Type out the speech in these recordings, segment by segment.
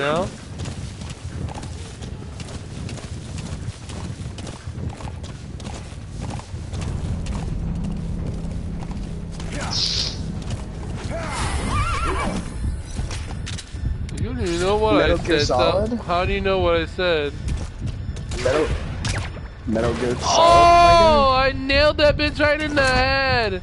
now. You don't even know what Metal I Gear said. Solid? So how do you know what I said? Metal Gear Solid. Oh, I nailed that bitch right in the head.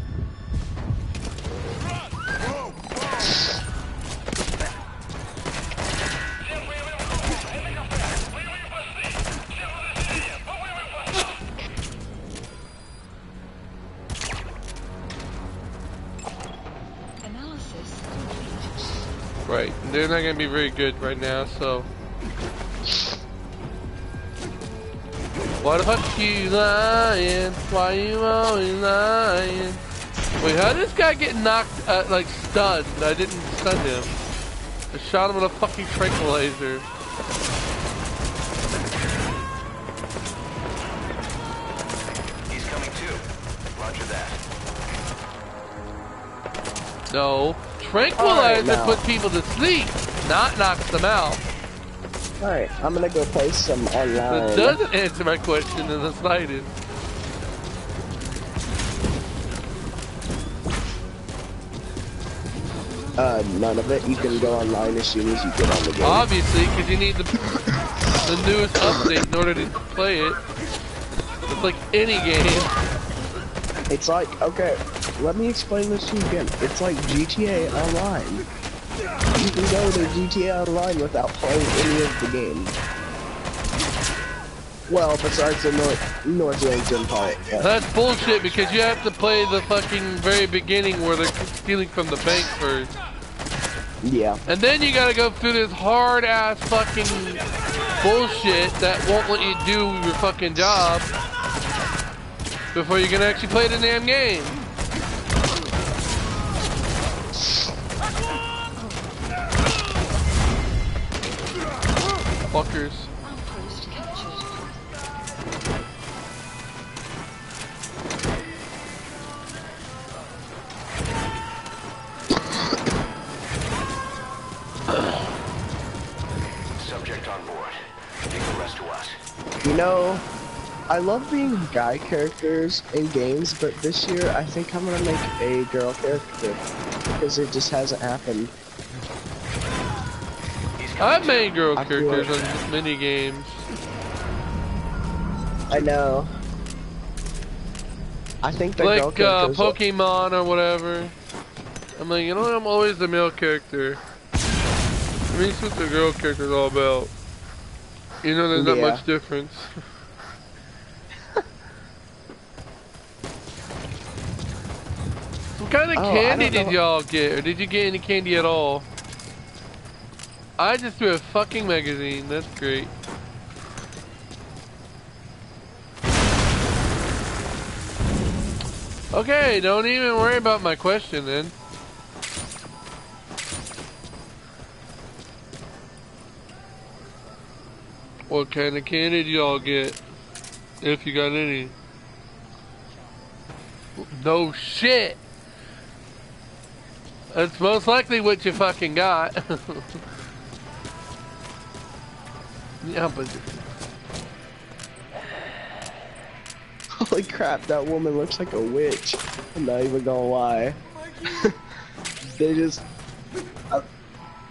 Right, they're not gonna be very good right now, so. Why the fuck you lying? Why you always lying? Wait, how did this guy get knocked, like stunned? I didn't stun him. I shot him with a fucking tranquilizer. He's coming too. Roger that. No. Tranquilizer now. puts people to sleep, not knocks them out. Alright, I'm gonna go play some online. That doesn't answer my question in the slightest. None of it. You can go online as soon as you get on the game. Obviously, because you need the newest update in order to play it. It's like any game. It's like, okay, let me explain this to you again. It's like GTA Online. You can go to GTA Online without playing any of the games. Well, besides the North Yankton part. That's bullshit because you have to play the fucking very beginning where they're stealing from the bank first. Yeah. And then you gotta go through this hard ass fucking bullshit that won't let you do your fucking job before you can actually play the damn game. Fuckers. Subject on board. Leave the rest to us. You know, I love being guy characters in games, but this year I think I'm gonna make a girl character because it just hasn't happened. I've made girl I feel characters like- on many games. I know. I think the girl Like characters. Pokemon or whatever. I'm like, you know what? I'm always the male character. I mean, that's what the girl character is all about. You know, there's not Yeah. much difference. What kind of Oh, I candy don't did know. y'all get? Or did you get any candy at all? I just threw a fucking magazine. That's great. Okay, don't even worry about my question then. What kind of candy do y'all get? If you got any. No shit! That's most likely what you fucking got. Yeah, but... Holy crap, that woman looks like a witch. I'm not even gonna lie. They just...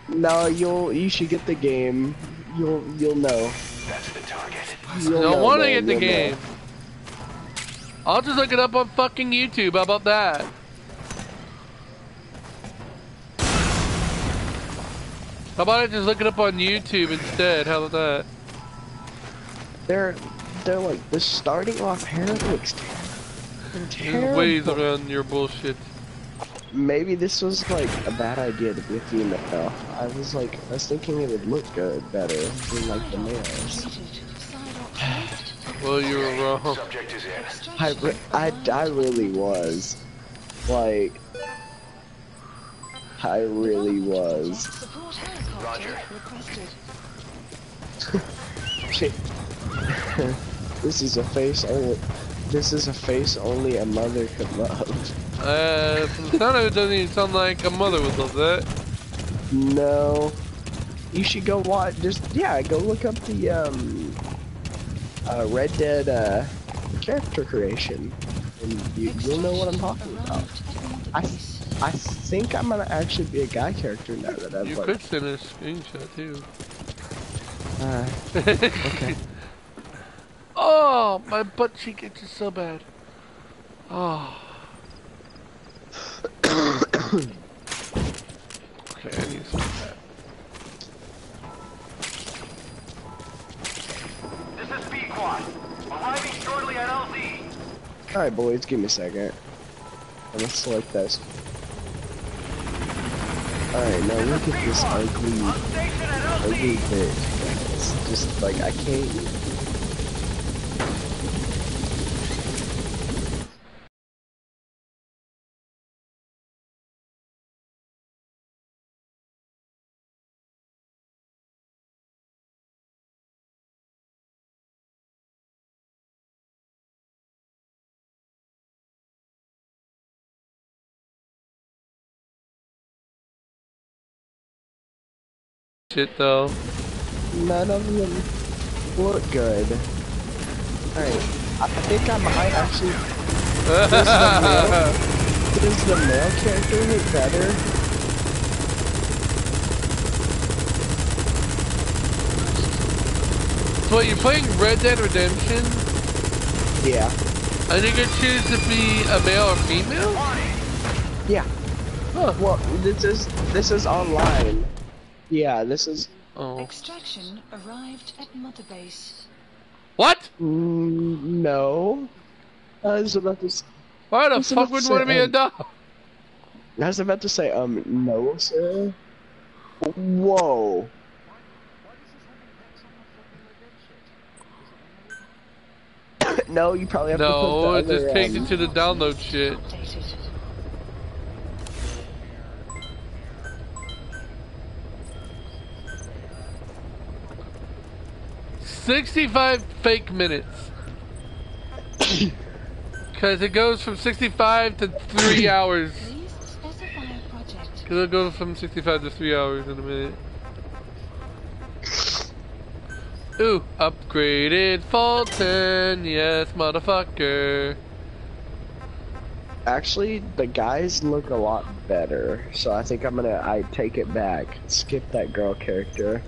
no, you should get the game. You'll know. That's the target. You'll Don't know, want to man, get the you'll know. game. I'll just look it up on fucking YouTube. How about that? How about I just look it up on YouTube instead? How about that? They're like, the starting off hair looks There's terrible. ways around your bullshit. Maybe this was like a bad idea to be a female. I was thinking it would look better than like the males. Well, you were wrong. Subject is in. I really was. Like, I really was. Roger. This is a face only a mother could love. From the sound of it, doesn't even sound like a mother would love that. No. You should go watch. Just yeah, go look up the Red Dead character creation, and you'll know what I'm talking about. I think I'm gonna actually be a guy character now that I've You like. could send a screenshot too. Okay. Oh, my butt cheek itches so bad. Oh. Okay, I need some of that. This is Speed Quad. Arriving shortly at LZ. All right, boys, give me a second. I'm gonna select this. All right, now look at this ugly, On station at ugly LZ. bitch. It's just like I can't. Shit though. None of them look good. Alright, I think I might actually. Does the male character look better? So what, you're playing Red Dead Redemption? Yeah. And you can choose to be a male or female? Yeah. Huh. Well, this is online. Yeah, this is. Oh. Extraction arrived at Mother Base. What? No. I was about to. Why the What's fuck it would you say? want to be a dog? I was about to say, no, sir. Whoa. No, you probably have to No, put it the just other, takes you to the download shit. Updated. 65 fake minutes. Because it goes from 65 to 3 hours. Please specify a project. Because it'll go from 65 to 3 hours in a minute. Ooh, upgraded Fulton, yes, motherfucker. Actually, the guys look a lot better, so I think I take it back. Skip that girl character.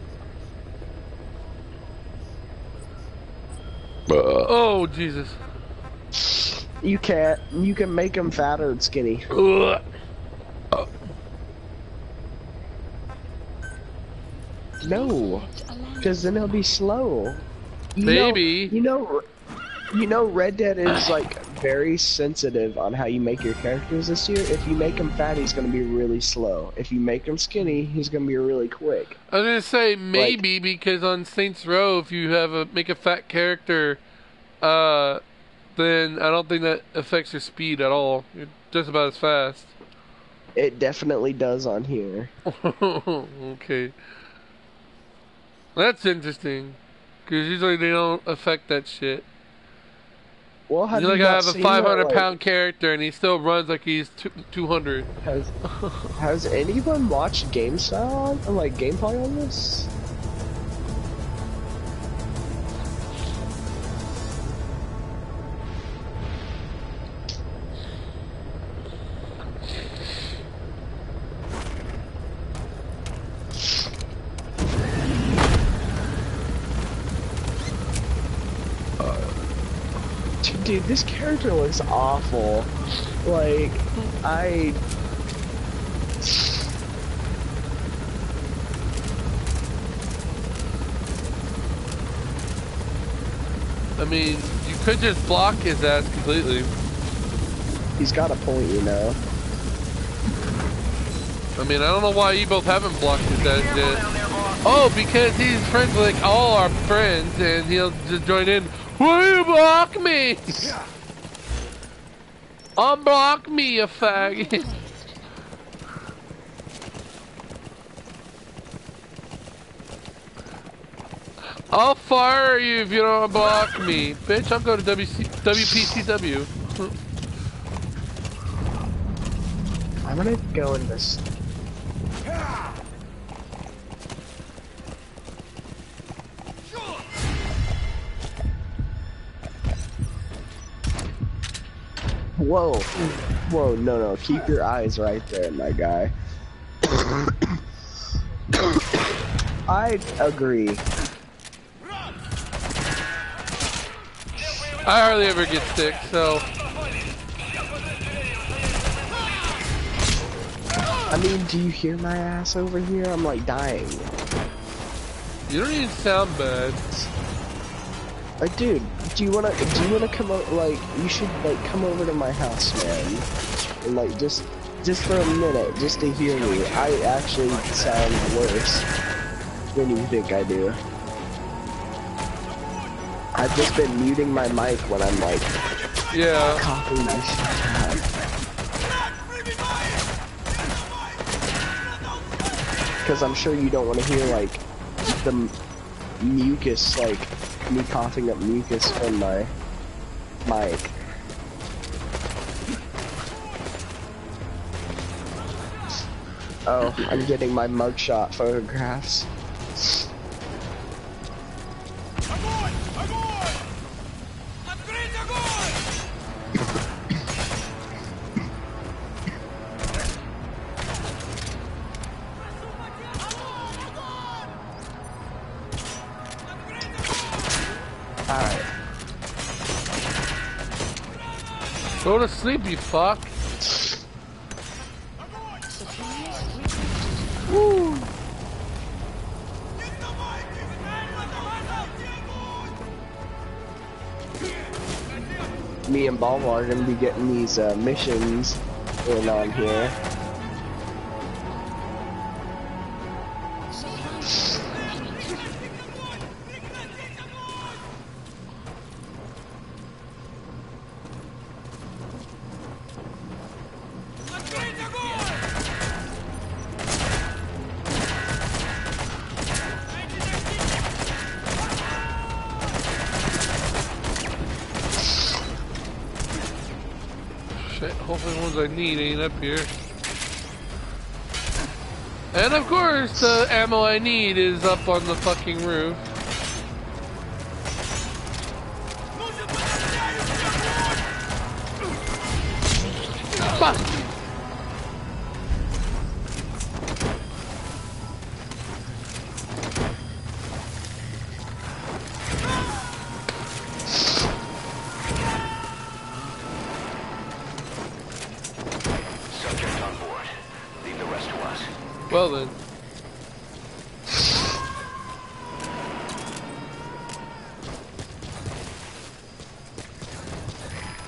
Oh, Jesus. You can make them fatter and skinny. Ugh. No, because then it'll be slow. Maybe. You know, Red Dead is like very sensitive on how you make your characters this year. If you make him fat, he's gonna be really slow. If you make him skinny, he's gonna be really quick. I was gonna say maybe because on Saints Row, if you have make a fat character, then I don't think that affects your speed at all. You're just about as fast. It definitely does on here. Okay. That's interesting. Because usually they don't affect that shit. Well, have You you like not have a seen 500-pound character and he still runs like he's 200. Has anyone watched GameStyle and like gameplay on this? Dude, this character looks awful. Like, I mean, you could just block his ass completely. he's got a point, you know. I mean, I don't know why you both haven't blocked his ass yet. Oh, because he's friends with like all our friends and he'll just join in. Will you block me? Unblock me, you faggot. I'll fire you if you don't block me. Bitch, I'm going to WPCW. I'm gonna go in this. Whoa. Whoa, no. Keep your eyes right there, my guy. I agree. I hardly ever get sick, so. I mean, do you hear my ass over here? I'm like dying. You don't even sound bad. Like, dude, do you wanna come over? Like, you should like come over to my house, man. And like, just for a minute, just to hear me. I actually sound worse than you think I do. I've just been muting my mic when I'm like, Yeah. coughing my shit out. Because I'm sure you don't want to hear like the mucus, like me coughing up mucus from my mic. Oh, I'm getting my mugshot photographs. Alright. Go to sleep, you fuck. Woo! Me and Balmar are gonna be getting these missions in on here. Shit, hopefully the ones I need ain't up here. And of course, the ammo I need is up on the fucking roof. Fuck! Subject on board. Leave the rest to us. Well then.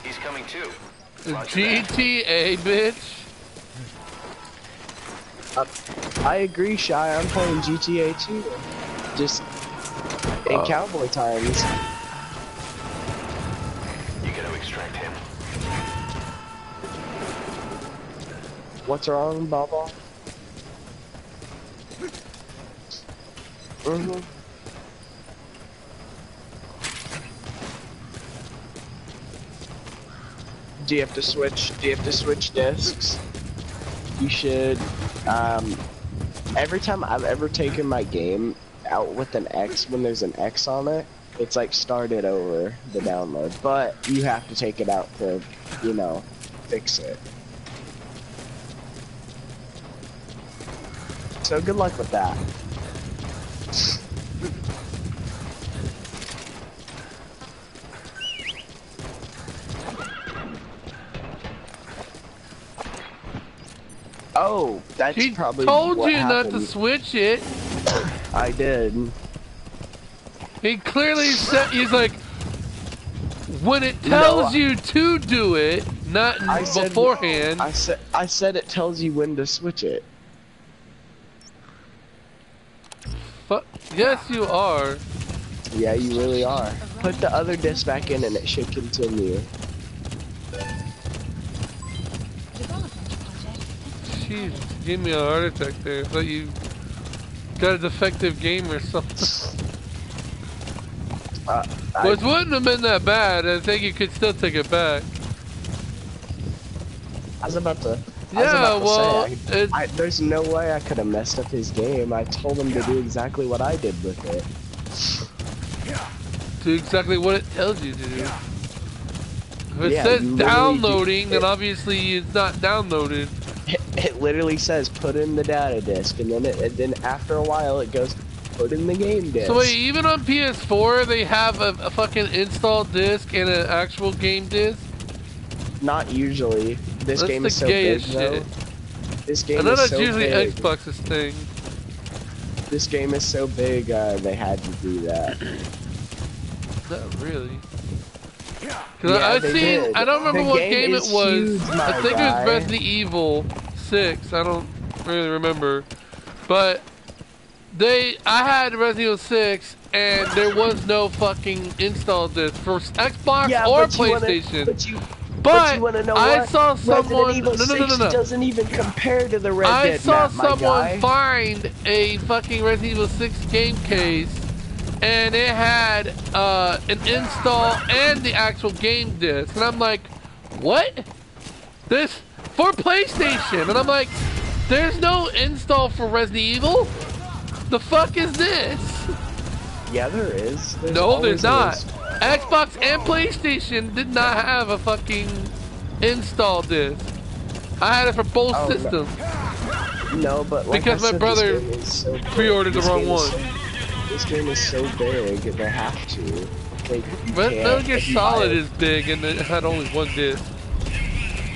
He's coming too. GTA, bitch. I agree, Shy. I'm playing GTA too. Just in cowboy times. You gotta extract him. What's wrong, Baba? Do you have to switch? Do you have to switch discs? You should. Every time I've ever taken my game out with an X, when there's an X on it, it's like started over the download. But you have to take it out to, you know, fix it. So good luck with that. Oh, that's He probably told what you not happened. to switch it. I did. He clearly said, he's like, when it tells you to do it, not beforehand. I said it tells you when to switch it. Yes, you are. Yeah, you really are. Put the other disc back in and it should continue. Jeez, you gave me a heart attack there. I thought you got a defective game or something. Which wouldn't have been that bad. I think you could still take it back. I was about to. Yeah, well, there's no way I could have messed up his game. I told him to do exactly what I did with it. Do exactly what it tells you to do. If it Yeah, says you literally downloading, then obviously it's not downloaded. It literally says put in the data disk, and then after a while it goes put in the game disk. So wait, even on PS4 they have a fucking install disc and an actual game disc? Not usually. This That's game the is so big gayest though. shit. This I game know is that's so usually big. Xbox's thing. This game is so big, they had to do that. Not really. Yeah, I've they seen, did. I don't remember The what game game it is was. huge, my I think guy. it was Resident Evil 6. I don't really remember. But I had Resident Evil 6 and there was no fucking install disc for Xbox or PlayStation. But you wanna know I what? saw someone. Resident Evil 6 doesn't even compare to the Red I Dead saw map, my someone guy. find a fucking Resident Evil 6 game case, and it had an install and the actual game disc, and I'm like, what? This for PlayStation, and I'm like, there's no install for Resident Evil. The fuck is this? Yeah, there is. No, there's not. Xbox and PlayStation did not have a fucking install disc. I had it for both systems. No, but like because I my said, brother this game is so big. pre-ordered the This wrong game is one. This game is so big, they have to. Metal Gear Solid is big and it had only one disc.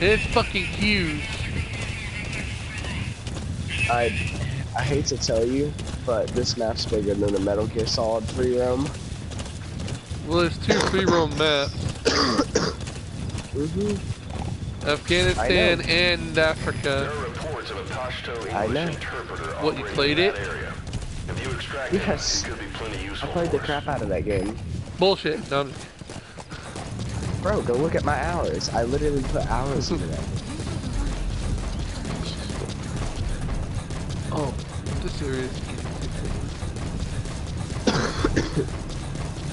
It's fucking huge. I hate to tell you, but this map's bigger than the Metal Gear Solid free roam. Well, there's two free roam maps. Afghanistan and Africa. I know. What, you played it? Yes. I played the crap out of that game. Bullshit. No. Bro, go look at my hours. I literally put hours into that. Oh, this serious.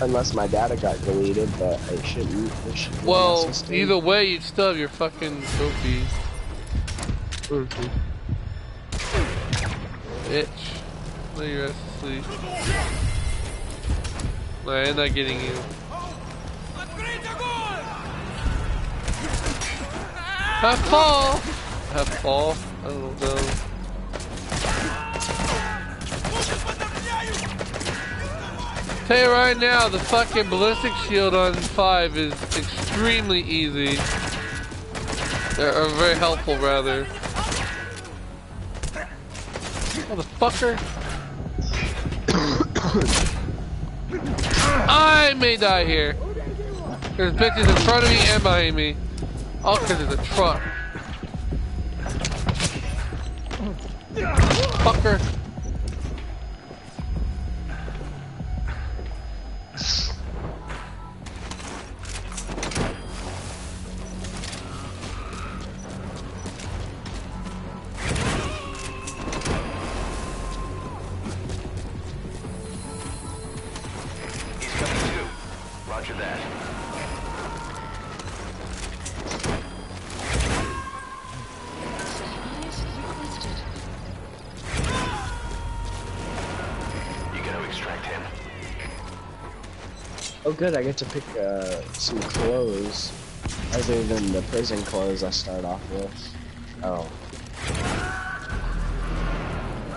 Unless my data got deleted, but it shouldn't. It should be Well, necessary. either way, you'd still have your fucking trophy. Bitch. Lay your ass to sleep. Alright, I'm not getting you. Have fall! Have fall? I don't know. Tell you right now, the fucking ballistic shield on 5 is extremely easy. Or very helpful, rather. Motherfucker. I may die here. There's bitches in front of me and behind me. All because there's a truck. Fucker. Roger that. Supplies requested. You gonna extract him? Oh good, I get to pick some clothes other than the prison clothes I start off with. Oh.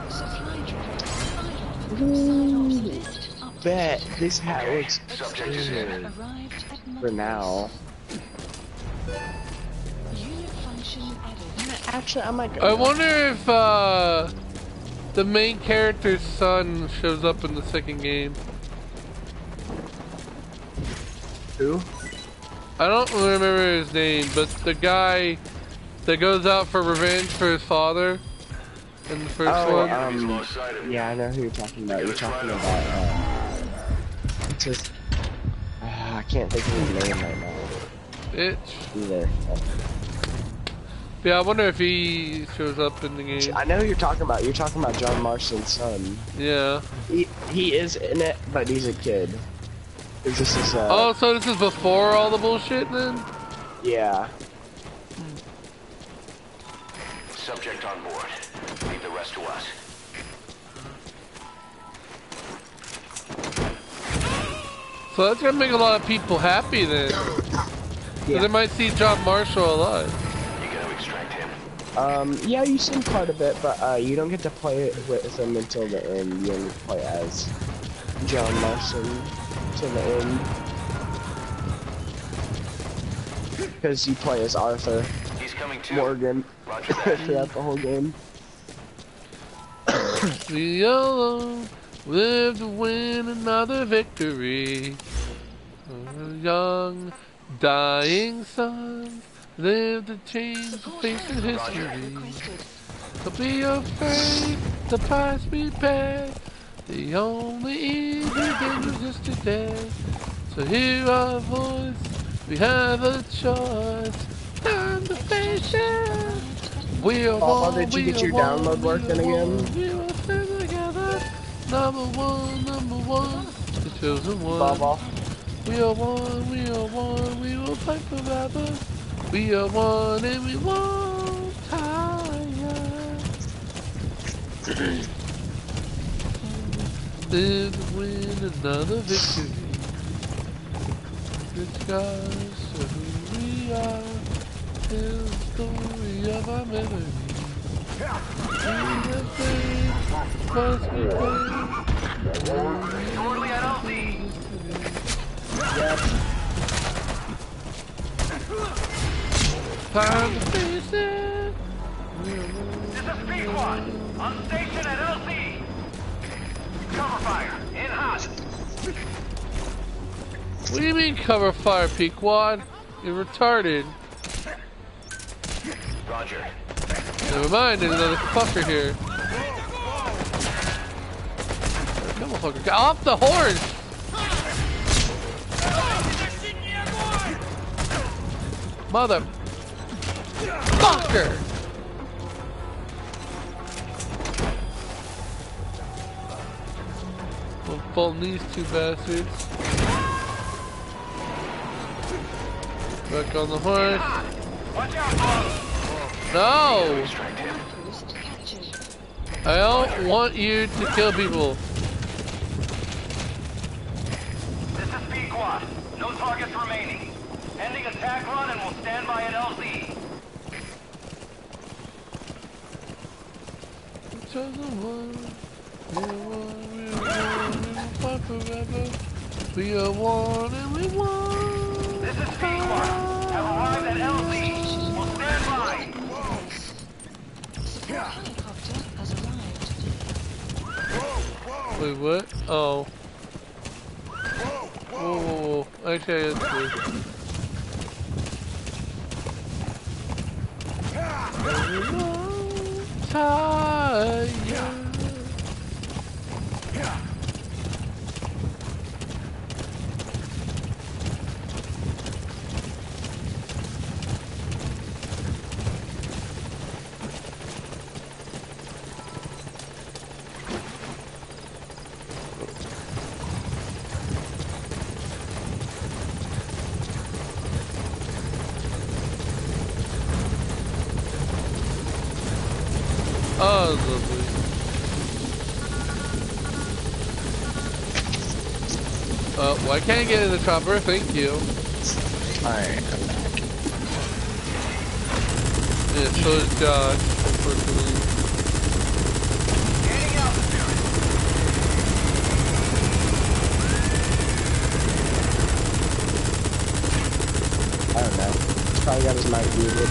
Supply drop. Bet this hat looks Subject is in. good Arrived at Mother for now. Base. Unit function added. Actually, I might go. I wonder if the main character's son shows up in the second game. Who? I don't remember his name, but the guy that goes out for revenge for his father in the first one. Yeah, I know who you're talking about. You're talking about, just, I can't think of his name right now. Bitch. Either. Yeah, I wonder if he shows up in the game. I know who you're talking about. You're talking about John Marston's son. Yeah. He is in it, but he's a kid. This is, Oh, so this is before all the bullshit then? yeah. Subject on board. Leave the rest to us. So that's gonna make a lot of people happy then. Because I might see John Marshall alive. You gotta extract him. Yeah, you see him quite a bit, but you don't get to play with him until the end. You only play as John Marston till the end. Because you play as Arthur He's coming too. Morgan Roger that. throughout the whole game. We alone live to win another victory. Our young, dying sons live to change the face of history. Requested. Don't be afraid, the price we pay. The only easy thing is to death. So hear our voice, we have a choice. Time to face it. We are Papa, one, did you we get are your one, download we are working again? one, we will stand together. Number one, the chosen one. Baba. We are one, we will fight forever. We are one and we won't tire. Live to win another victory. The skies are who we are. Tell the story of our memory. We have faith, cause we pray. Shortly at LZ. Yep. Time to face it. This is P1. On station at LZ. Cover fire. In hot. What do you mean cover fire, Pequod? You're retarded. Roger. Never mind, there's another fucker here. Come on, fucker. Get off the horse! Mother... Fucker! We'll pull these two bastards. Back on the horse. Watch out, folks. No! Extract him. Outpost captured. I don't want you to kill people. This is P-Quad. No targets remaining. Ending attack run and we'll stand by at LZ. Chosen one. We are one, we are one, we will fight forever. We are one and we won. This is P-Quad. Have arrived at LZ. We'll stand by. Support helicopter has arrived. Wait, what? Oh. Whoa. Okay, that's good. Tired. Oh, that's lovely. Well, I can't get in the chopper, thank you. Alright. Yeah, so is Josh, unfortunately. Gaining altitude. I don't know. He's probably got his mic muted.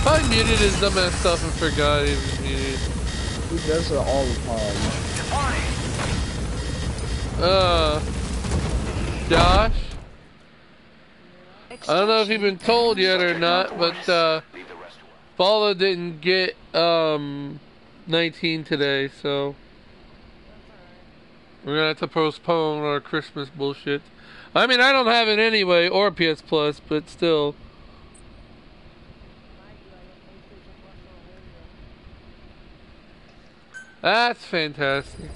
Probably muted his dumbass stuff and forgot he was muted. He does it all the time. Departing. Josh? I don't know if you've been told yet or not, but, Leave the rest of us. Paula didn't get, 19 today, so... We're gonna have to postpone our Christmas bullshit. I mean, I don't have it anyway, or PS Plus, but still. That's fantastic.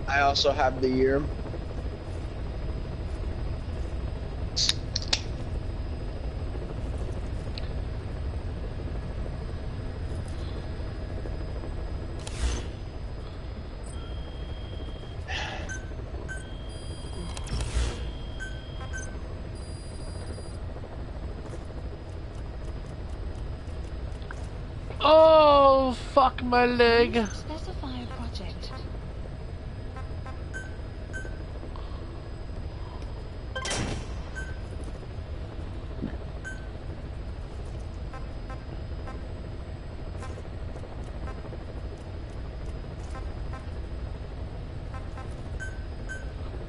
I also have the year. Oh, fuck my leg. Specify a project.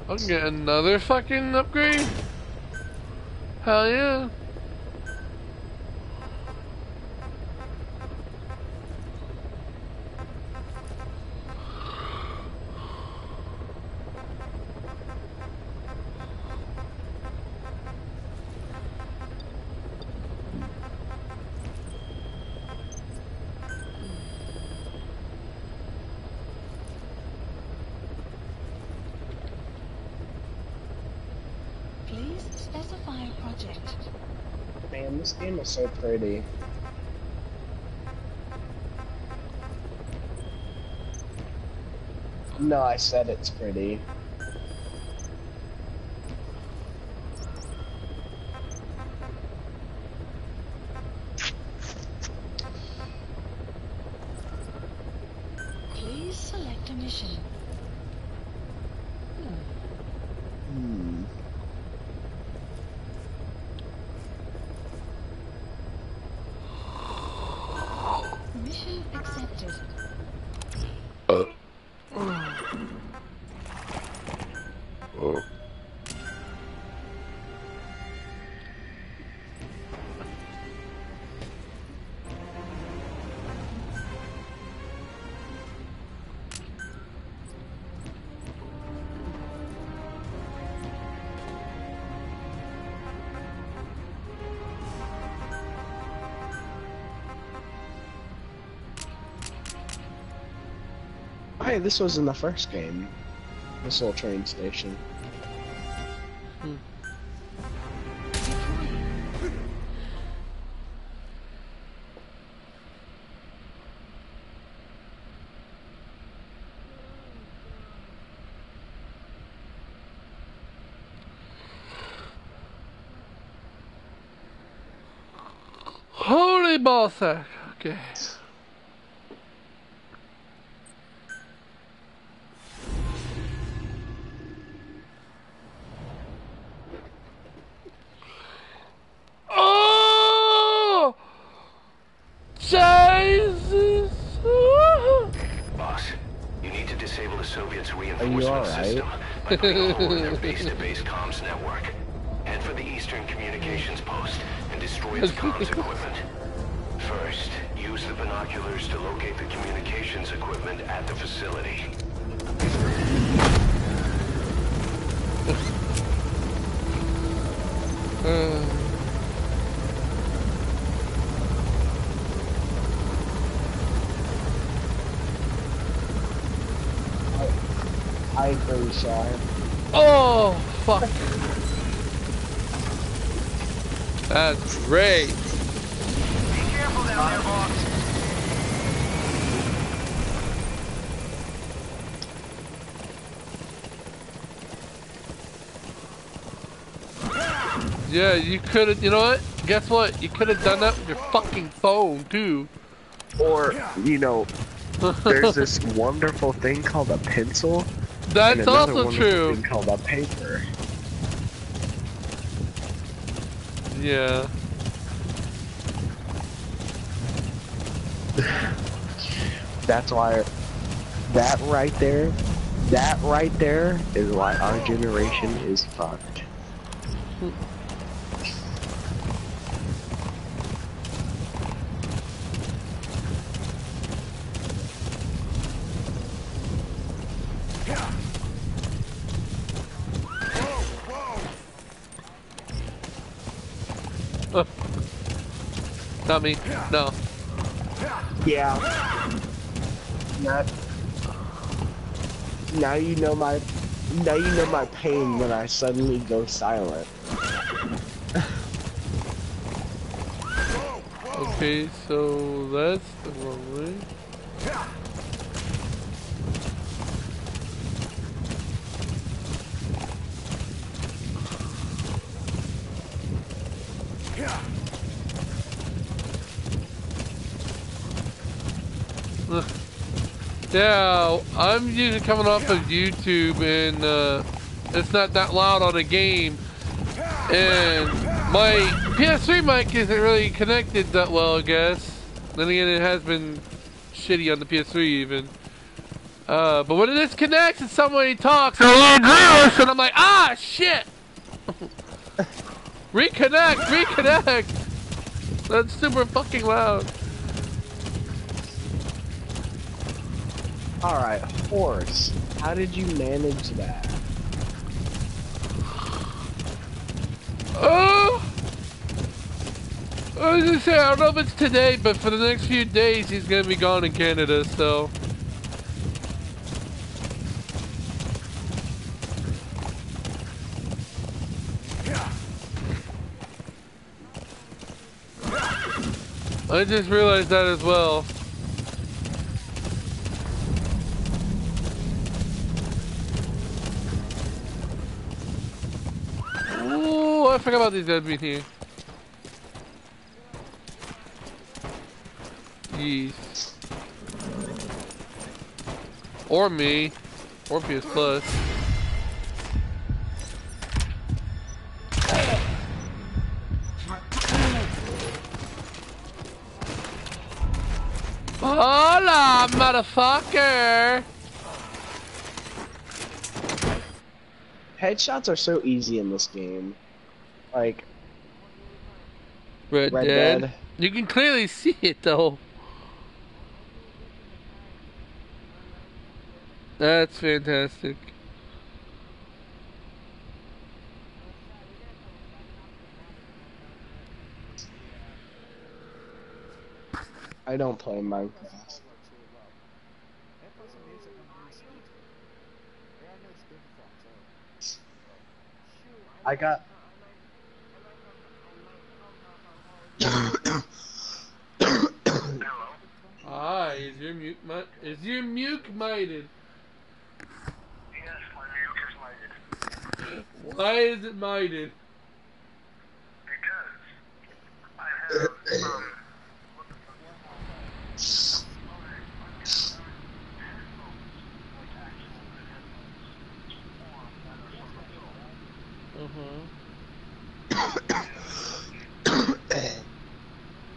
I can get another fucking upgrade. Hell yeah. Please specify a project. Man, this game is so pretty. No, I said it's pretty. Please select a mission. Hmm. Mission accepted. Hey, this was in the first game. This little train station. Holy ballsack. Okay. Oh! Jesus! Boss, you need to disable the Soviets' Are you reinforcement alright? system by putting a hole in their base-to-base comms network. Head for the Eastern Communications Post and destroy its comms equipment. First, use the binoculars to locate the communications equipment at the facility. I agree, Shai. Oh, fuck. That's great. Be careful down there, boss. Yeah, you could have, you know what? Guess what? You could have done that with your fucking phone, too. Or, you know, there's this wonderful thing called a pencil. And That's another also wonderful true. thing called a paper. Yeah. That's why that right there is why our generation is fucked. Not me. No. Yeah. Now you know my pain when I suddenly go silent. Okay, so that's the wrong way. Yeah, I'm usually coming off of YouTube and it's not that loud on the game. And my PS3 mic isn't really connected that well, I guess. Then again, it has been shitty on the PS3 even. But when it disconnects and somebody talks, and I'm like, ah, shit! Reconnect! That's super fucking loud. Alright, horse. How did you manage that? Oh! I was gonna say, I don't know if it's today, but for the next few days, he's gonna be gone in Canada, so. I just realized that as well. Oh, I forgot about these enemies here. Jeez. Or me. Or PS Plus. Hola, motherfucker! Headshots are so easy in this game. Like, Red Dead. You can clearly see it though. That's fantastic. I don't play Minecraft. I got. Hi, is your mute muted? Yes, my mute is muted. Why is it muted? Because I have,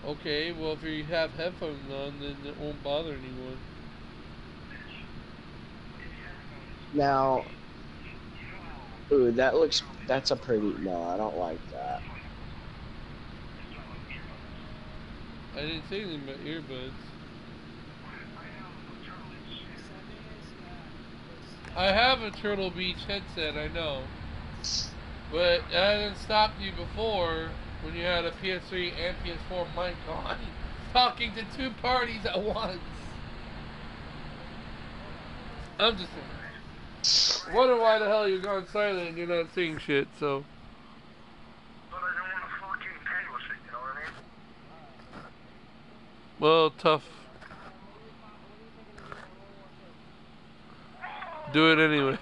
Okay, well if you have headphones on, then it won't bother anyone. Now, ooh, that's a pretty, no, I don't like that. I didn't say anything about earbuds. I have a Turtle Beach headset, I know. But that hasn't stopped you before when you had a PS3 and PS4 mic on, talking to two parties at once. I'm just saying. Wonder why the hell you're gone silent and you're not seeing shit, so. but I don't want to fucking pay with it, you know what I mean? Well, tough. Do it anyway.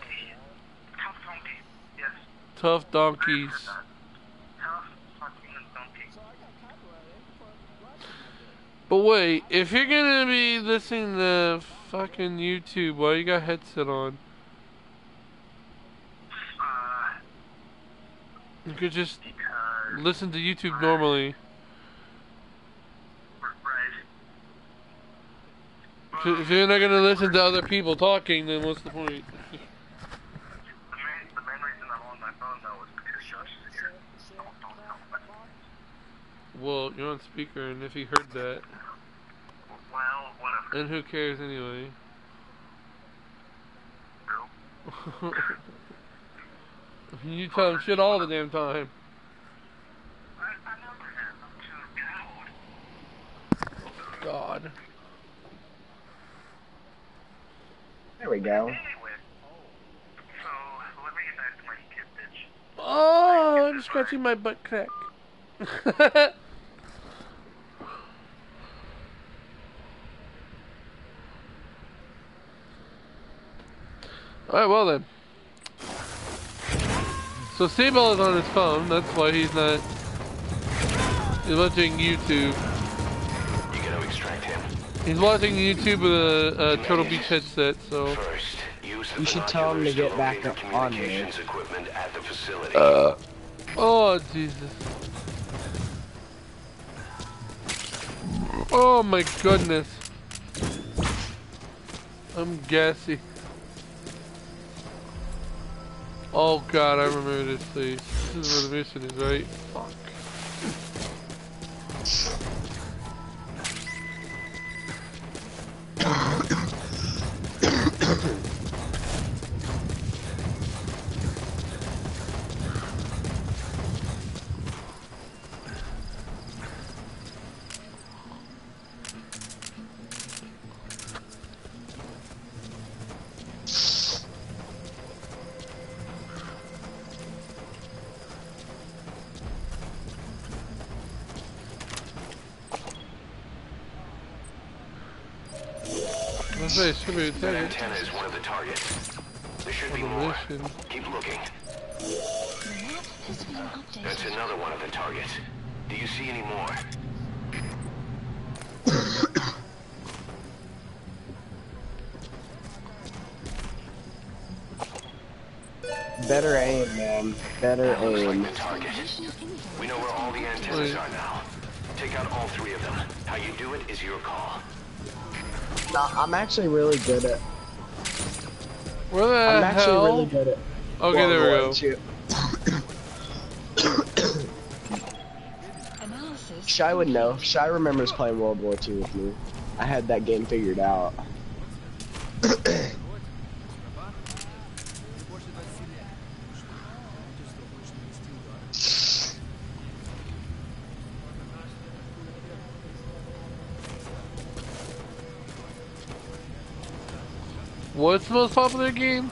Tough donkey. Yes. Tough donkeys. Tough fucking donkey. But wait, if you're gonna be listening to fucking YouTube, why you got headset on? You could just Because... listen to YouTube normally. Right. If you're not gonna listen to other people talking, then what's the point? The main reason I'm on my phone though is because Josh is here. Don't. Well, you're on speaker, and if he heard that, Well, whatever. and who cares anyway? True. You tell him shit all the damn time. I never have. I'm too coward. God. There we go. Anyway, so let me get back to my kid bitch. Oh, I'm scratching my butt crack. Alright, well then. So Seabell is on his phone, that's why he's not... He's watching YouTube. You gotta extract him. He's watching YouTube with a Turtle Beach headset, so. First, use the You should tell him to get back locate the on there. communications equipment at the facility. Oh, Jesus. Oh my goodness. I'm gassy. Oh god, I remember this place. This is where the mission is, right? Fuck. That antenna is one of the targets. There should be more. Keep looking. The map has been updated. That's another one of the targets. Do you see any more? Better aim, man. Better Looks like aim. the target. We know where all the antennas are now. Take out all 3 of them. How you do it is your call. No, I'm actually really good at. Where the I'm hell? actually really good at. Okay, there we go. Analysis. Shy would know. Shy remembers playing World War II with me. I had that game figured out. What's the most popular game?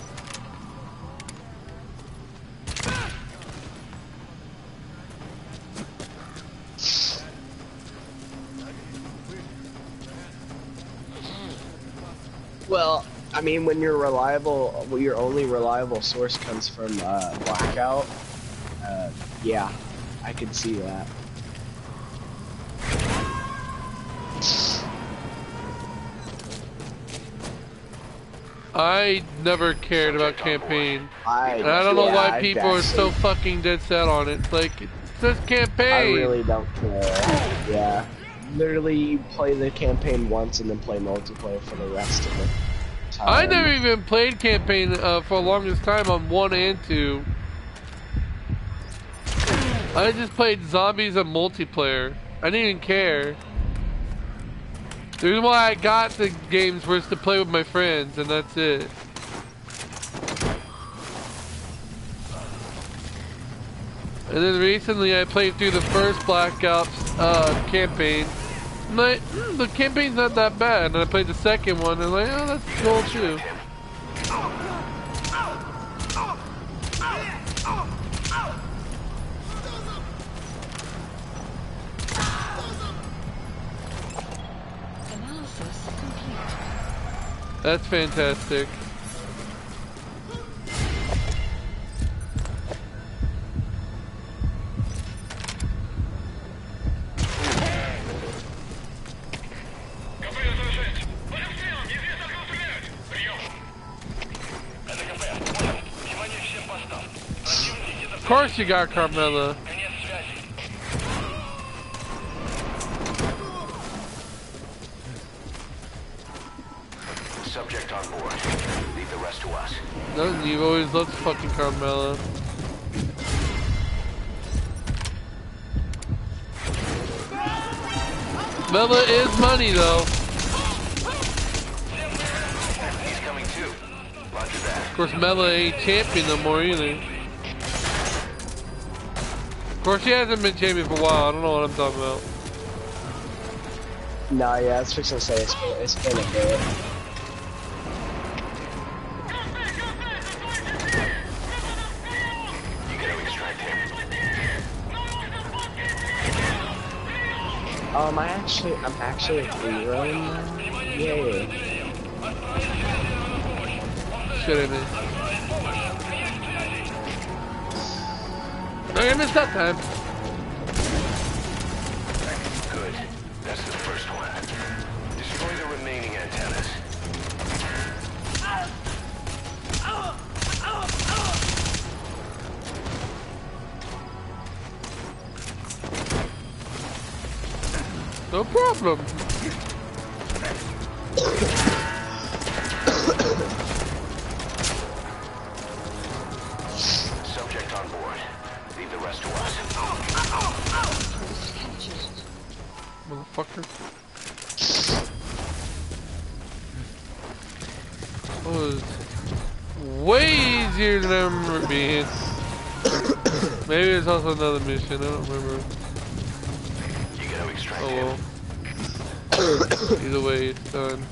Well, I mean, when your your only reliable source comes from Blackout, yeah, I could see that. I never cared about campaign. And I don't know yeah, why people are so fucking dead set on it. Like, it's just campaign. I really don't care. Yeah. Literally, you play the campaign once and then play multiplayer for the rest of the time. I never even played campaign for the longest time on 1 and 2. I just played zombies and multiplayer. I didn't even care. The reason why I got the games was to play with my friends, and that's it. And then recently I played through the first Black Ops campaign. And the campaign's not that bad. And I played the second one, and like, oh, that's cool too. Analysis complete. That's fantastic. Of course you got Carmella. Subject on board. Leave the rest to us. Doesn't you always loved fucking Carmella? Mella is money though. He's coming too. Roger that. Of course Mella ain't champion no more either. Of course she hasn't been champion for a while, I don't know what I'm talking about. Nah, yeah, I was fixing to say it's been a bit. I'm actually a hero now. Yay. Shit, I missed. I missed that time. Good. That's the first one. Destroy the problem? Subject on board. Leave the rest to us. Post captured. Motherfucker. Was way easier than I remember it being. Maybe it's also another mission, I don't remember. You gotta extract Oh him. well. Either way, it's done.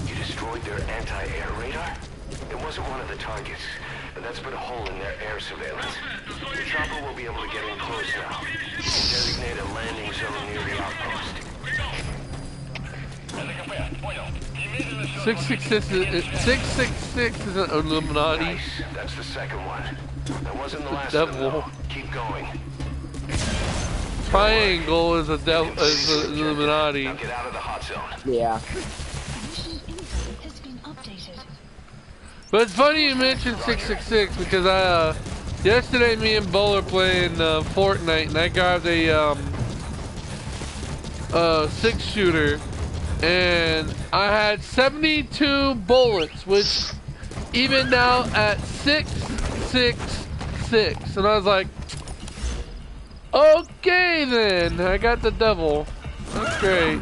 You destroyed their anti-air radar? It wasn't one of the targets, but that's put a hole in their air surveillance. The chopper will be able to get in close now. Designate a landing zone near the outpost. 666 is an Illuminati. Nice. That's the second one. That wasn't the last devil. of them, though. Keep going. Triangle is a devil, is an Illuminati. Now get out of the hot zone. Yeah. Mission info has been updated. But it's funny you mentioned 666 because yesterday me and Bull are playing Fortnite and I grabbed a 6-shooter and I had 72 bullets, which evened out at 666, and I was like, okay then, I got the devil. That's great.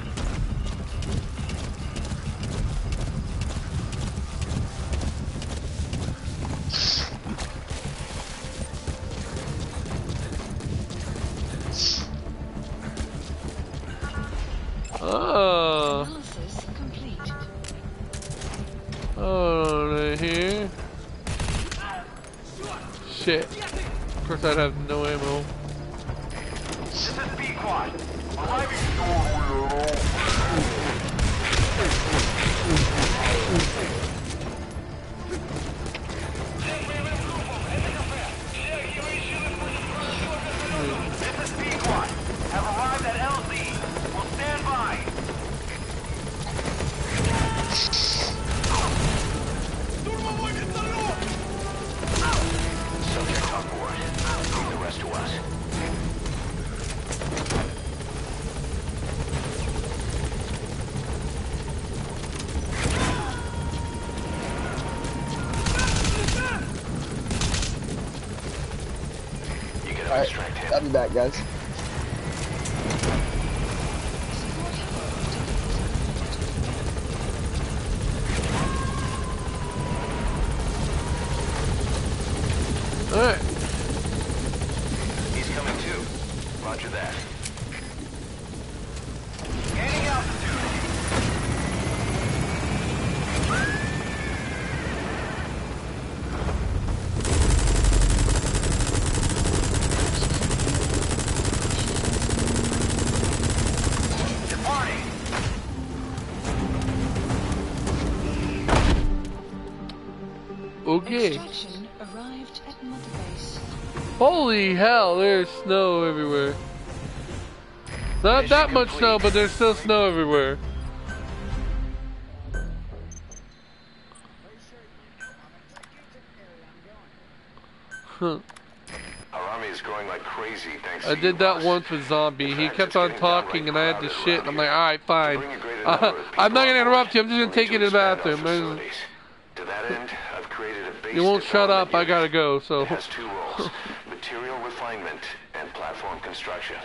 Oh. Analysis complete. Oh, right here. Shit. Of course I'd have no ammo. This is B-Quad. Arriving. This is B-Quad. Have arrived at LZ. We'll stand by. Subject on board. Leave the rest to us. You gotta Alright, extract him. I'll be back, guys. Alright. He's coming too. Roger that. Gaining altitude. Departing. Okay. Extraction arrived at Mother Base. Holy hell, there's snow everywhere. Not that Mission much complete. snow, but there's still snow everywhere. Huh. Our army is growing like crazy thanks I to did you, that boss. once with Zombie. In He fact, kept it's on getting talking downright and I had to crowded shit. around I'm like, here. alright, fine. To bring a greater number of people I'm not gonna on interrupt you. I'm board, just gonna take you to the expand our bathroom. facilities. To that end, I've created a base You won't shut up. I development gotta unit. go, so. It has two roles, material refinement and platform construction.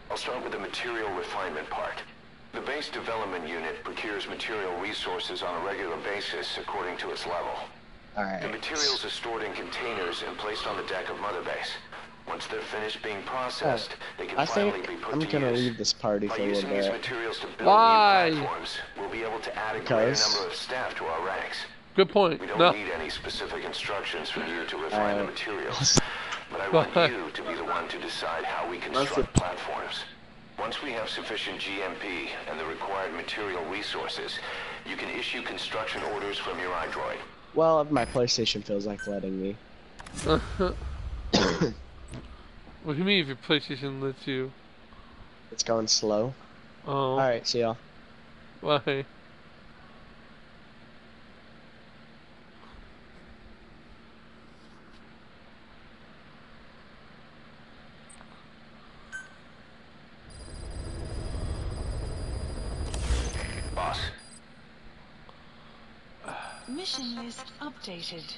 I'll start with the material refinement part. The base development unit procures material resources on a regular basis according to its level. The Alright. materials are stored in containers and placed on the deck of Mother Base. Once they're finished being processed, they can I finally think be put I'm to gonna use. leave this party By for a little using these bit. materials to build Why? new platforms, we'll be able to add a greater Because- number of staff to our ranks. Good point. We don't No. need any specific instructions from you to refine the Uh, materials, but I want you to be the one to decide how we construct platforms. Once we have sufficient GMP and the required material resources, you can issue construction orders from your iDroid. Well, if my PlayStation feels like letting me. What do you mean if your PlayStation lets you? It's going slow. Oh. Alright, see y'all. Why? Mission list updated.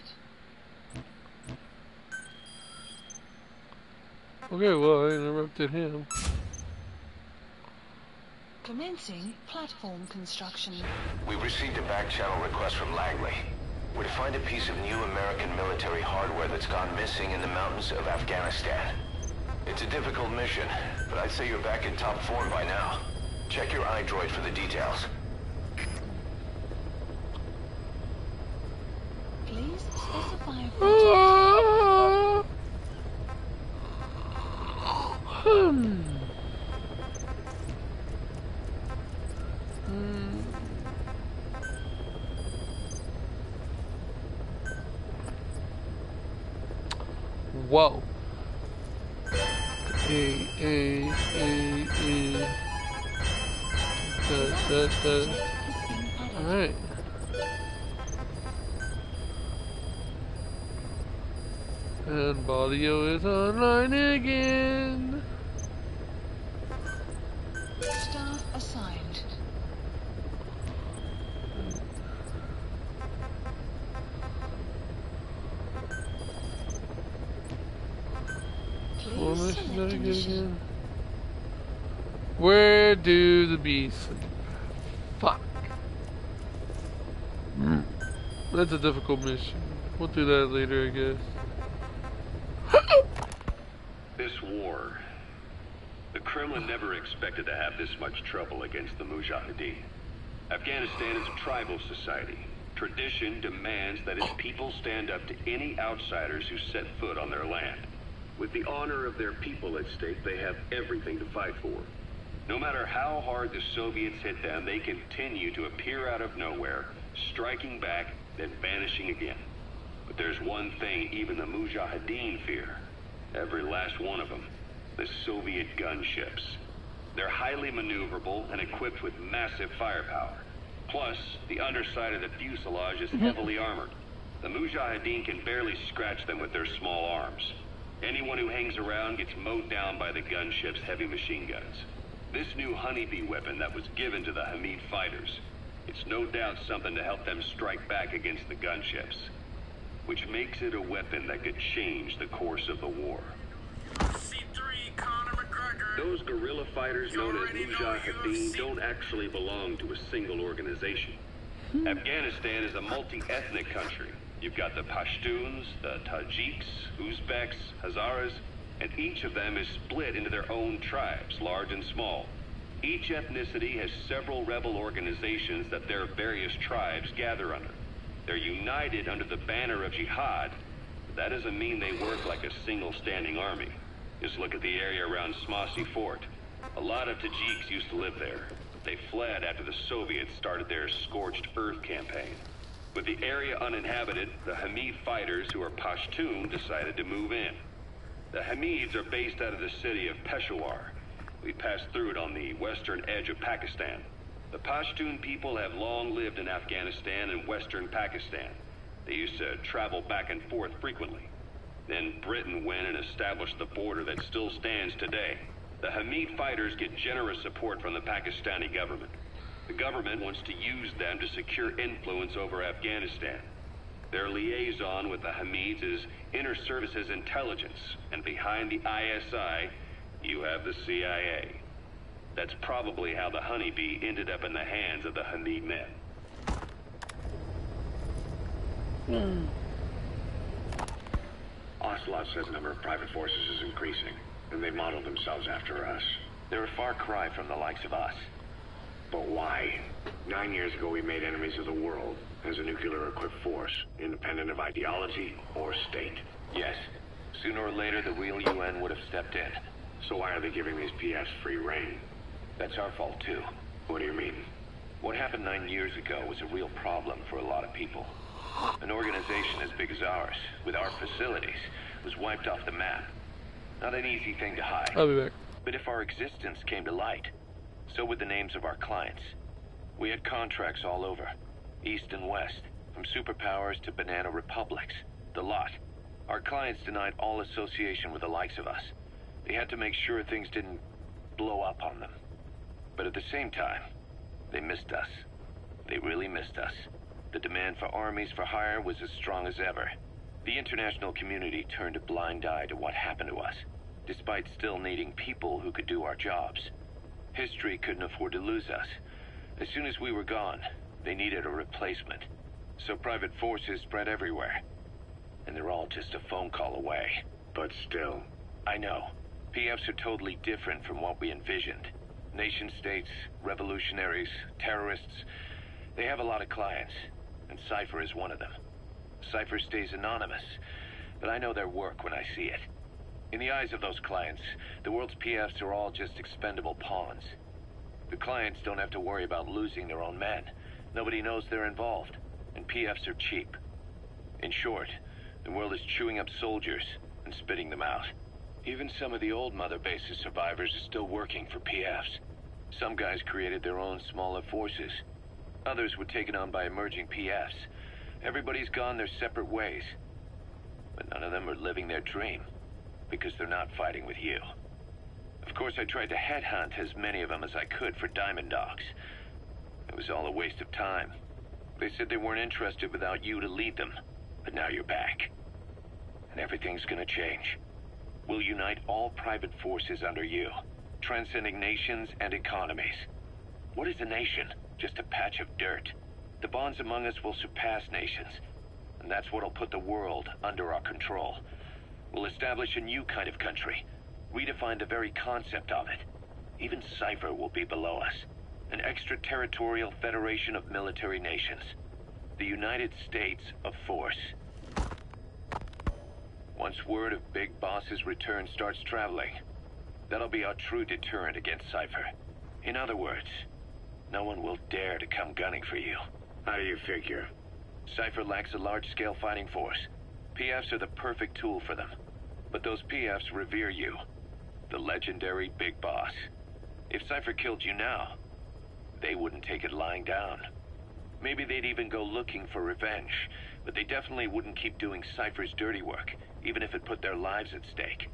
Okay, well, I interrupted him. Commencing platform construction. We received a back-channel request from Langley. We're to find a piece of new American military hardware that's gone missing in the mountains of Afghanistan. It's a difficult mission, but I'd say you're back in top form by now. Check your iDroid for the details. Please specify a project. Whoa. Alright. And Baldio is online again. Staff assigned. Well, Please this is select not a good mission. again. Where do the bees sleep? Fuck. That's a difficult mission. We'll do that later, I guess. This war, the Kremlin never expected to have this much trouble against the Mujahideen. Afghanistan is a tribal society. Tradition demands that its people stand up to any outsiders who set foot on their land. With the honor of their people at stake, they have everything to fight for. No matter how hard the Soviets hit them, they continue to appear out of nowhere, striking back, then vanishing again. But there's one thing even the Mujahideen fear. Every last one of them. The Soviet gunships. They're highly maneuverable and equipped with massive firepower. Plus, the underside of the fuselage is heavily armored. The Mujahideen can barely scratch them with their small arms. Anyone who hangs around gets mowed down by the gunship's heavy machine guns. This new honeybee weapon that was given to the Hamid fighters, it's no doubt something to help them strike back against the gunships, which makes it a weapon that could change the course of the war. C3, Conor McGregor. Those guerrilla fighters known as Mujahideen don't actually belong to a single organization. Afghanistan is a multi-ethnic country. You've got the Pashtuns, the Tajiks, Uzbeks, Hazaras, and each of them is split into their own tribes, large and small. Each ethnicity has several rebel organizations that their various tribes gather under. They're united under the banner of jihad. That doesn't mean they work like a single standing army. Just look at the area around Smasy Fort. A lot of Tajiks used to live there. They fled after the Soviets started their Scorched Earth campaign. With the area uninhabited, the Hamid fighters, who are Pashtun, decided to move in. The Hamids are based out of the city of Peshawar. We passed through it on the western edge of Pakistan. The Pashtun people have long lived in Afghanistan and western Pakistan. They used to travel back and forth frequently. Then Britain went and established the border that still stands today. The Hamid fighters get generous support from the Pakistani government. The government wants to use them to secure influence over Afghanistan. Their liaison with the Hamids is Inter-Services Intelligence, and behind the ISI, you have the CIA. That's probably how the honeybee ended up in the hands of the Hamid men. Ocelot says the number of private forces is increasing, and they modeled themselves after us. They're a far cry from the likes of us. But why? 9 years ago we made enemies of the world as a nuclear-equipped force, independent of ideology or state. Yes. Sooner or later, the real UN would have stepped in. So why are they giving these PFs free reign? That's our fault, too. What do you mean? What happened 9 years ago was a real problem for a lot of people. An organization as big as ours, with our facilities, was wiped off the map. Not an easy thing to hide. I'll be back. But if our existence came to light, so would the names of our clients. We had contracts all over, east and west, from superpowers to banana republics, the lot. Our clients denied all association with the likes of us. They had to make sure things didn't blow up on them. But at the same time, they missed us. They really missed us. The demand for armies for hire was as strong as ever. The international community turned a blind eye to what happened to us, despite still needing people who could do our jobs. History couldn't afford to lose us. As soon as we were gone, they needed a replacement. So private forces spread everywhere. And they're all just a phone call away. But still. I know. PFs are totally different from what we envisioned. Nation-states, revolutionaries, terrorists. They have a lot of clients, and Cypher is one of them. Cypher stays anonymous, but I know their work when I see it. In the eyes of those clients, the world's PFs are all just expendable pawns. The clients don't have to worry about losing their own men. Nobody knows they're involved, and PFs are cheap. In short, the world is chewing up soldiers and spitting them out. Even some of the old Mother Base's survivors are still working for PFs. Some guys created their own smaller forces. Others were taken on by emerging PFs. Everybody's gone their separate ways. But none of them are living their dream, because they're not fighting with you. Of course, I tried to headhunt as many of them as I could for Diamond Dogs. It was all a waste of time. They said they weren't interested without you to lead them, but now you're back. And everything's gonna change. We'll unite all private forces under you, transcending nations and economies. What is a nation? Just a patch of dirt. The bonds among us will surpass nations, and that's what'll put the world under our control. We'll establish a new kind of country, redefine the very concept of it. Even Cypher will be below us, an extraterritorial federation of military nations. The United States of Force. Once word of Big Boss's return starts traveling, that'll be our true deterrent against Cypher. In other words, no one will dare to come gunning for you. How do you figure? Cypher lacks a large-scale fighting force. PFs are the perfect tool for them. But those PFs revere you, the legendary Big Boss. If Cypher killed you now, they wouldn't take it lying down. Maybe they'd even go looking for revenge, but they definitely wouldn't keep doing Cypher's dirty work, even if it put their lives at stake.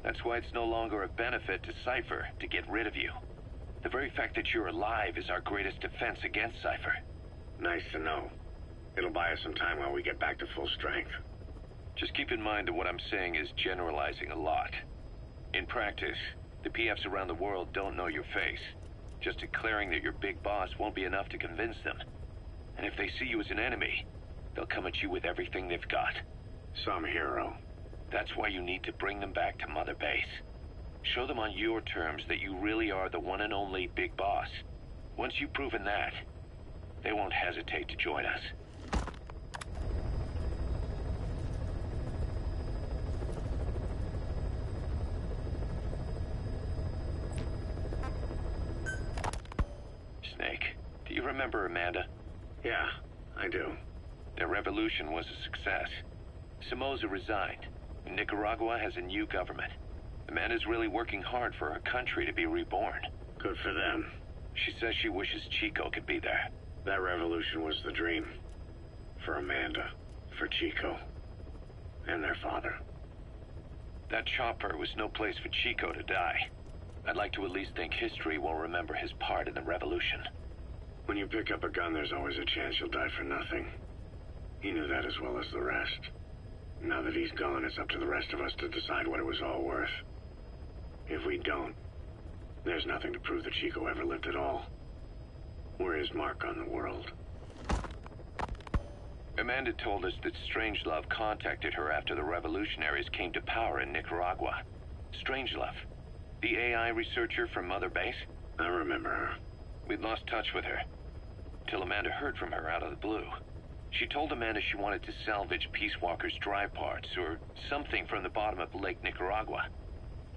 That's why it's no longer a benefit to Cypher to get rid of you. The very fact that you're alive is our greatest defense against Cypher. Nice to know. It'll buy us some time while we get back to full strength. Just keep in mind that what I'm saying is generalizing a lot. In practice, the PFs around the world don't know your face. Just declaring that you're Big Boss won't be enough to convince them. And if they see you as an enemy, they'll come at you with everything they've got. Some hero. That's why you need to bring them back to Mother Base. Show them on your terms that you really are the one and only Big Boss. Once you've proven that, they won't hesitate to join us. Snake, do you remember Amanda? Yeah, I do. Their revolution was a success. Somoza resigned, and Nicaragua has a new government. Amanda's really working hard for her country to be reborn. Good for them. She says she wishes Chico could be there. That revolution was the dream. For Amanda, for Chico, and their father. That chopper was no place for Chico to die. I'd like to at least think history will remember his part in the revolution. When you pick up a gun, there's always a chance you'll die for nothing. He knew that as well as the rest. Now that he's gone, it's up to the rest of us to decide what it was all worth. If we don't, there's nothing to prove that Chico ever lived at all. We're his mark on the world. Amanda told us that Strangelove contacted her after the revolutionaries came to power in Nicaragua. Strangelove, the AI researcher from Mother Base? I remember her. We'd lost touch with her, till Amanda heard from her out of the blue. She told Amanda she wanted to salvage Peace Walker's drive parts, or something from the bottom of Lake Nicaragua.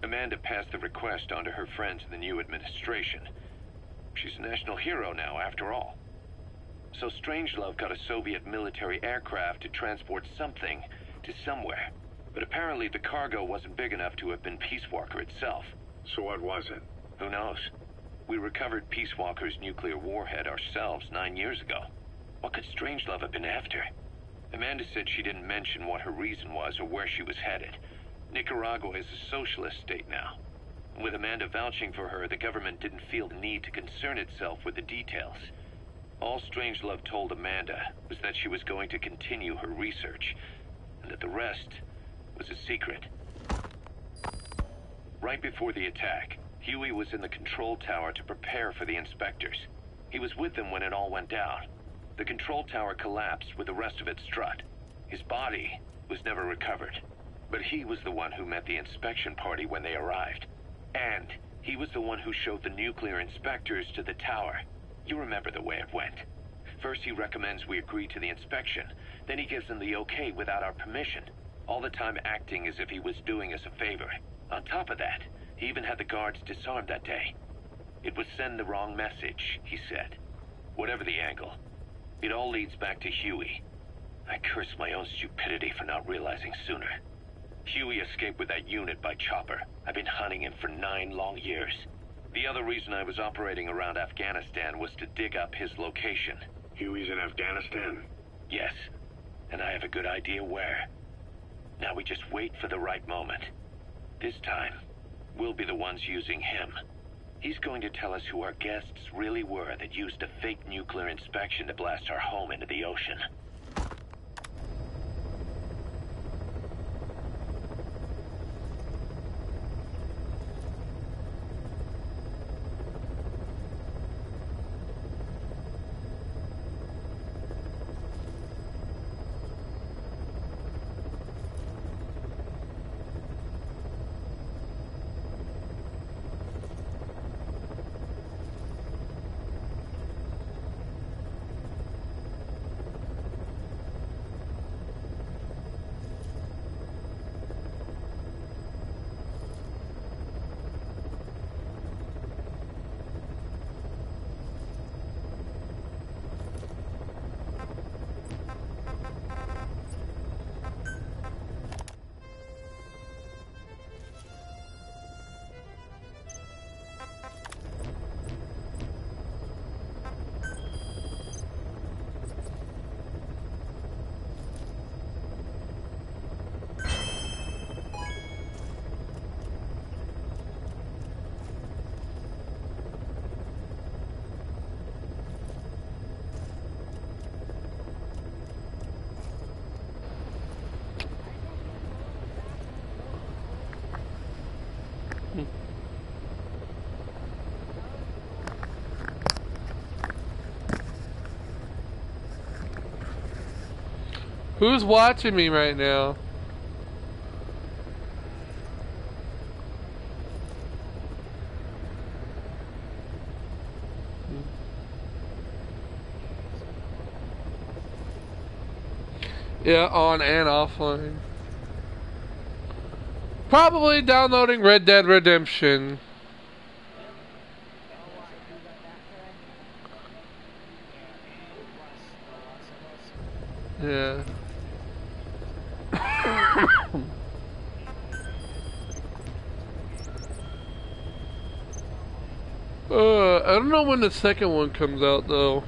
Amanda passed the request on to her friends in the new administration. She's a national hero now, after all. So Strangelove got a Soviet military aircraft to transport something to somewhere. But apparently the cargo wasn't big enough to have been Peace Walker itself. So what was it? Who knows? We recovered Peace Walker's nuclear warhead ourselves 9 years ago. What could Strangelove have been after? Amanda said she didn't mention what her reason was or where she was headed. Nicaragua is a socialist state now. With Amanda vouching for her, the government didn't feel the need to concern itself with the details. All Strangelove told Amanda was that she was going to continue her research, and that the rest was a secret. Right before the attack, Huey was in the control tower to prepare for the inspectors. He was with them when it all went down. The control tower collapsed with the rest of its strut. His body was never recovered, but he was the one who met the inspection party when they arrived. And he was the one who showed the nuclear inspectors to the tower. You remember the way it went. First he recommends we agree to the inspection, then he gives them the okay without our permission, all the time acting as if he was doing us a favor. On top of that, he even had the guards disarmed that day. It would send the wrong message, he said. Whatever the angle, it all leads back to Huey. I curse my own stupidity for not realizing sooner. Huey escaped with that unit by chopper. I've been hunting him for 9 long years. The other reason I was operating around Afghanistan was to dig up his location. Huey's in Afghanistan? Yes, and I have a good idea where. Now we just wait for the right moment. This time, we'll be the ones using him. He's going to tell us who our guests really were that used a fake nuclear inspection to blast our home into the ocean. Who's watching me right now? Yeah, on and offline. Probably downloading Red Dead Redemption. Yeah. I don't know when the second one comes out though.